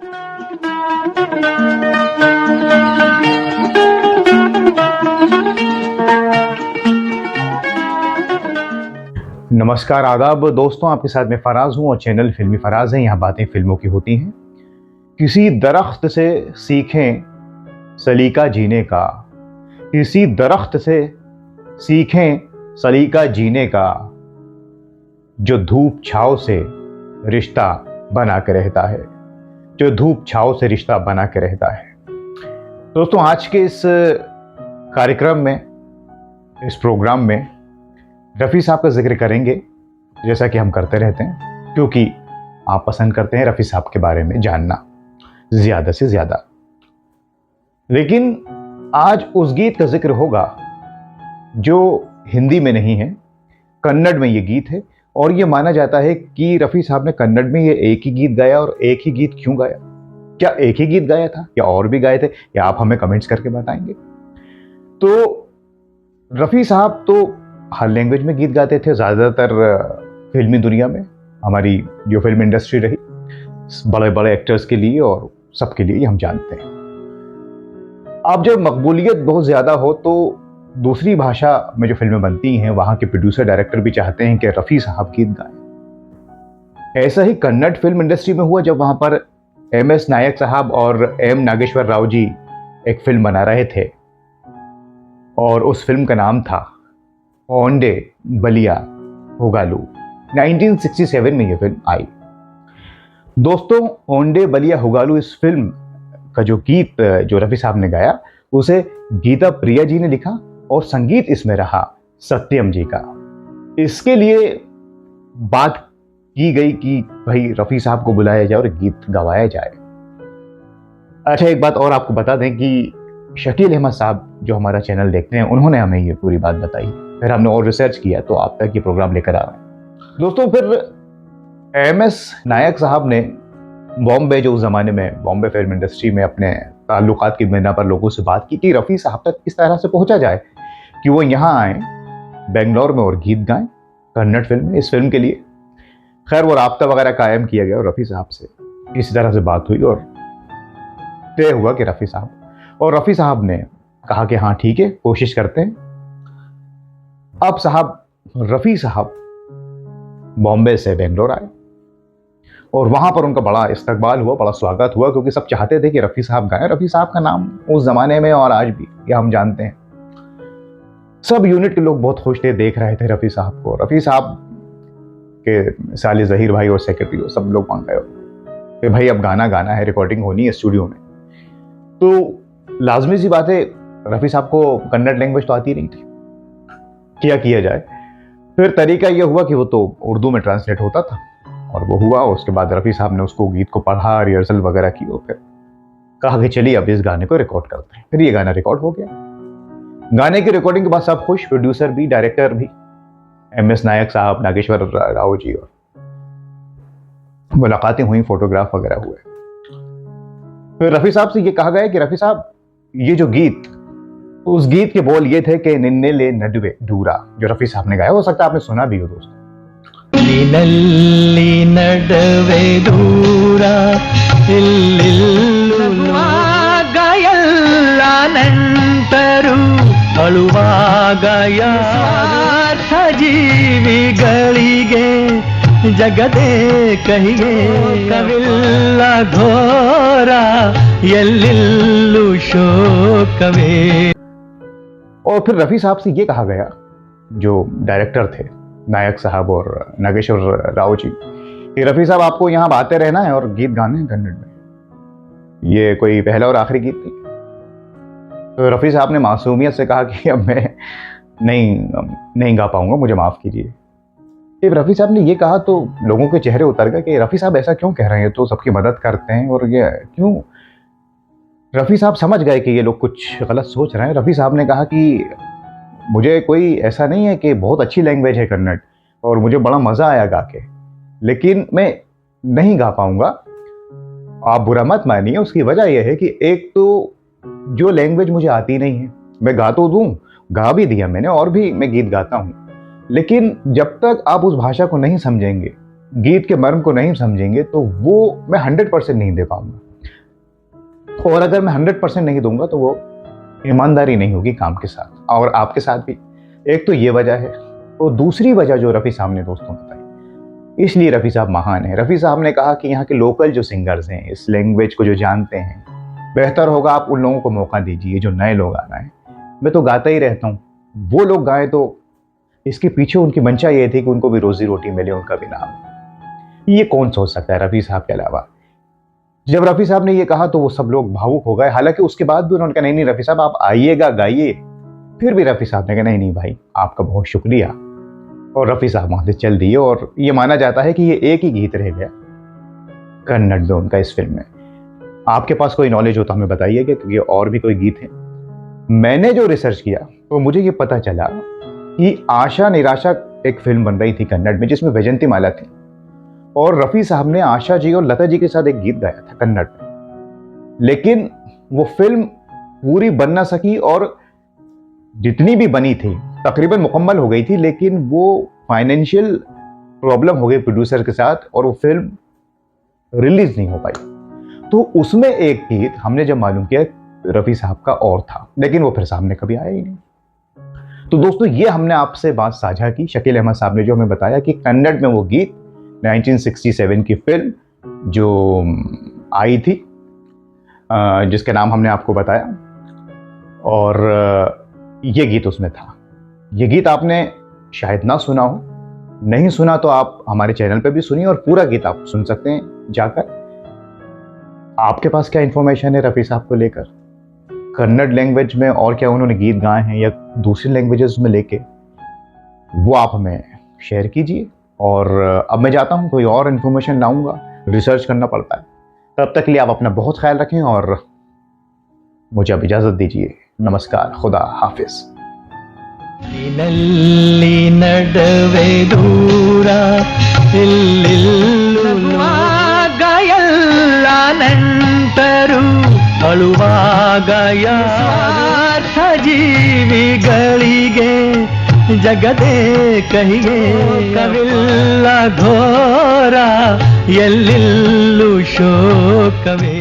नमस्कार आदाब दोस्तों, आपके साथ मैं फराज हूं और चैनल फिल्मी फराज है। यहाँ बातें फिल्मों की होती हैं। किसी दरख्त से सीखें सलीका जीने का, किसी दरख्त से सीखें सलीका जीने का, जो धूप छाव से रिश्ता बना के रहता है, जो धूप छाव से रिश्ता बना के रहता है। दोस्तों, आज के इस कार्यक्रम में, इस प्रोग्राम में रफ़ी साहब का जिक्र करेंगे, जैसा कि हम करते रहते हैं, क्योंकि आप पसंद करते हैं रफ़ी साहब के बारे में जानना ज़्यादा से ज़्यादा। लेकिन आज उस गीत का जिक्र होगा जो हिंदी में नहीं है, कन्नड़ में ये गीत है। और ये माना जाता है कि रफ़ी साहब ने कन्नड़ में ये एक ही गीत गाया। और एक ही गीत क्यों गाया? क्या एक ही गीत गाया था या और भी गाए थे? या आप हमें कमेंट्स करके बताएंगे। तो रफ़ी साहब तो हर लैंग्वेज में गीत गाते थे, ज़्यादातर फिल्मी दुनिया में। हमारी जो फिल्म इंडस्ट्री रही, बड़े बड़े एक्टर्स के लिए और सबके लिए हम जानते हैं। अब जब मकबूलियत बहुत ज़्यादा हो तो दूसरी भाषा में जो फिल्में बनती हैं, वहाँ के प्रोड्यूसर डायरेक्टर भी चाहते हैं कि रफ़ी साहब गीत गाएं। ऐसा ही कन्नड़ फिल्म इंडस्ट्री में हुआ, जब वहाँ पर MS नायक साहब और M नागेश्वर राव जी एक फिल्म बना रहे थे और उस फिल्म का नाम था ओंडे बलिया हुगालू। 1967 में यह फिल्म आई। दोस्तों, ओंडे बलिया हुगालू इस फिल्म का जो गीत जो रफ़ी साहब ने गाया, उसे गीता प्रिया जी ने लिखा और संगीत इसमें रहा सत्यम जी का। इसके लिए बात की गई कि भाई रफ़ी साहब को बुलाया जाए और गीत गवाया जाए। अच्छा, एक बात और आपको बता दें कि शकील अहमद साहब जो हमारा चैनल देखते हैं, उन्होंने हमें ये पूरी बात बताई। फिर हमने और रिसर्च किया तो आप तक ये प्रोग्राम लेकर आ रहे हैं। दोस्तों, फिर MS नायक साहब ने बॉम्बे, जो उस ज़माने में बॉम्बे फिल्म इंडस्ट्री में अपने ताल्लुकात की बिना पर लोगों से बात की कि रफ़ी साहब तक किस तरह से पहुंचा जाए कि वो यहाँ आए बेंगलोर में और गीत गाएं कन्नड़ फिल्म में, इस फिल्म के लिए। खैर, वो राब्ता वगैरह कायम किया गया और रफ़ी साहब से इसी तरह से बात हुई और तय हुआ कि रफ़ी साहब ने कहा कि हाँ ठीक है, कोशिश करते हैं। अब रफ़ी साहब बॉम्बे से बेंगलोर आए और वहां पर उनका बड़ा इस्तकबाल हुआ, बड़ा स्वागत हुआ, क्योंकि सब चाहते थे कि रफ़ी साहब गाएं। रफ़ी साहब का नाम उस जमाने में और आज भी ये हम जानते हैं। सब यूनिट के लोग बहुत खुश थे, देख रहे थे रफ़ी साहब को। रफ़ी साहब के साले ज़हीर भाई और सेक्रेटरी सब लोग मांग गए कि भाई अब गाना गाना है, रिकॉर्डिंग होनी है स्टूडियो में। तो लाजमी सी बात है, रफ़ी साहब को कन्नड़ लैंग्वेज तो आती नहीं थी, क्या किया जाए। फिर तरीका यह हुआ कि वो तो उर्दू में ट्रांसलेट होता था और वो हुआ। उसके बाद रफ़ी साहब ने उसको गीत को पढ़ा, रिहर्सल वगैरह की और फिर कहा कि चलिए अब इस गाने को रिकॉर्ड करते हैं। फिर ये गाना रिकॉर्ड हो गया। गाने की रिकॉर्डिंग के बाद सब खुश, प्रोड्यूसर भी, डायरेक्टर भी, MS नायक साहब, नागेश्वर राव जी, और मुलाकातें हुई, फोटोग्राफ वगैरह हुए। फिर रफ़ी साहब से ये कहा गया कि रफ़ी साहब, ये जो गीत, उस गीत के बोल ये थे कि निन्ने ले नडवे दूरा, जो रफ़ी साहब ने गाया। हो सकता है आपने सुना भी हो दोस्तों। निन्नली नडवे दूरा ಗಯಲ್ಲನಂತರು ಅಳುವಾಗ ಸಜೀವಿಗಳಿಗೆ ಜಗದೇ ಕಹಿಗೆ ಕವಿಲ್ಲ ಘೋರ ಎಲ್ಲಿಲ್ಲೂ ಶೋಕವೇ। और फिर रफ़ी साहब से ये कहा गया, जो डायरेक्टर थे नायक साहब और नागेश्वर राव जी, कि रफ़ी साहब आपको यहाँ आते रहना है और गीत गाने हैं कन्नड़ में। ये कोई पहला और आखिरी गीत नहीं। तो रफ़ी साहब ने मासूमियत से कहा कि अब मैं नहीं गा पाऊंगा, मुझे माफ़ कीजिए। जब रफ़ी साहब ने ये कहा तो लोगों के चेहरे उतर गए कि रफ़ी साहब ऐसा क्यों कह रहे हैं, तो सबकी मदद करते हैं और ये क्यों। रफ़ी साहब समझ गए कि ये लोग कुछ गलत सोच रहे हैं। रफ़ी साहब ने कहा कि मुझे कोई ऐसा नहीं है कि बहुत अच्छी लैंग्वेज है कन्नड़ और मुझे बड़ा मज़ा आया गा के, लेकिन मैं नहीं गा पाऊंगा। आप बुरा मत मानिए। उसकी वजह यह है कि एक तो जो लैंग्वेज मुझे आती नहीं है, मैं गा तो दूं, गा भी दिया मैंने और भी मैं गीत गाता हूं, लेकिन जब तक आप उस भाषा को नहीं समझेंगे, गीत के मर्म को नहीं समझेंगे, तो वो मैं 100% नहीं दे पाऊंगा। और अगर मैं 100% नहीं दूंगा तो वो ईमानदारी नहीं होगी काम के साथ और आपके साथ भी। एक तो ये वजह है, और दूसरी वजह जो रफ़ी साहब ने दोस्तों बताई, इसलिए रफ़ी साहब महान है। रफ़ी साहब ने कहा कि यहाँ के लोकल जो सिंगर्स हैं, इस लैंग्वेज को जो जानते हैं, बेहतर होगा आप उन लोगों को मौका दीजिए जो नए लोग आ रहे हैं। मैं तो गाता ही रहता हूँ, वो लोग गाएं तो इसके पीछे उनकी मंशा ये थी कि उनको भी रोजी रोटी मिले, उनका भी नाम। ये कौन सोच सकता है रफ़ी साहब के अलावा। जब रफ़ी साहब ने ये कहा तो वो सब लोग भावुक हो गए। हालांकि उसके बाद भी उन्होंने कहा नहीं रफ़ी साहब आप आइएगा, गाइए। फिर भी रफ़ी साहब ने कहा नहीं भाई, आपका बहुत शुक्रिया। और रफ़ी साहब वहां से चल दिए। और ये माना जाता है कि ये एक ही गीत रह गया कन्नड़ में उनका इस फिल्म में। आपके पास कोई नॉलेज हो तो हमें बताइएगा, क्योंकि और भी कोई गीत है। मैंने जो रिसर्च किया तो मुझे ये पता चला कि आशा निराशा एक फिल्म बन रही थी कन्नड़ में, जिसमें वैजंती माला थी, और रफ़ी साहब ने आशा जी और लता जी के साथ एक गीत गाया था कन्नड़ में। लेकिन वो फिल्म पूरी बन ना सकी, और जितनी भी बनी थी तकरीबन मुकम्मल हो गई थी, लेकिन वो फाइनेंशियल प्रॉब्लम हो गई प्रोड्यूसर के साथ और वो फिल्म रिलीज नहीं हो पाई। तो उसमें एक गीत हमने जब मालूम किया रफ़ी साहब का और था, लेकिन वो फिर सामने कभी आया ही नहीं। तो दोस्तों ये हमने आपसे बात साझा की, शकील अहमद साहब ने जो हमें बताया कि कन्नड़ में वो गीत 1967 की फिल्म जो आई थी, जिसका नाम हमने आपको बताया, और ये गीत उसमें था। ये गीत आपने शायद ना सुना हो, नहीं सुना तो आप हमारे चैनल पे भी सुनिए और पूरा गीत आप सुन सकते हैं जाकर। आपके पास क्या इंफॉर्मेशन है रफ़ी साहब को लेकर, कन्नड़ लैंग्वेज में और क्या उन्होंने गीत गाए हैं या दूसरी लैंग्वेजेस में लेके, वो आप हमें शेयर कीजिए। और अब मैं जाता हूँ, कोई और इन्फॉर्मेशन लाऊंगा, रिसर्च करना पड़ता है। तब तक के लिए आप अपना बहुत ख्याल रखें और मुझे अब इजाज़त दीजिए। नमस्कार, खुदा हाफिज। नडवे दूरा ಗಯಲ್ಲನೆಂಟರು ಅಳುವಾಗ ಯಾರ್ಥ ಜೀವಿಗಳಿಗೆ ಜಗದೇ ಕಹಿಗೆ ಕವಿಲ್ಲ ಘೋರ ಎಲ್ಲಿಲ್ಲೂ ಶೋಕವೇ.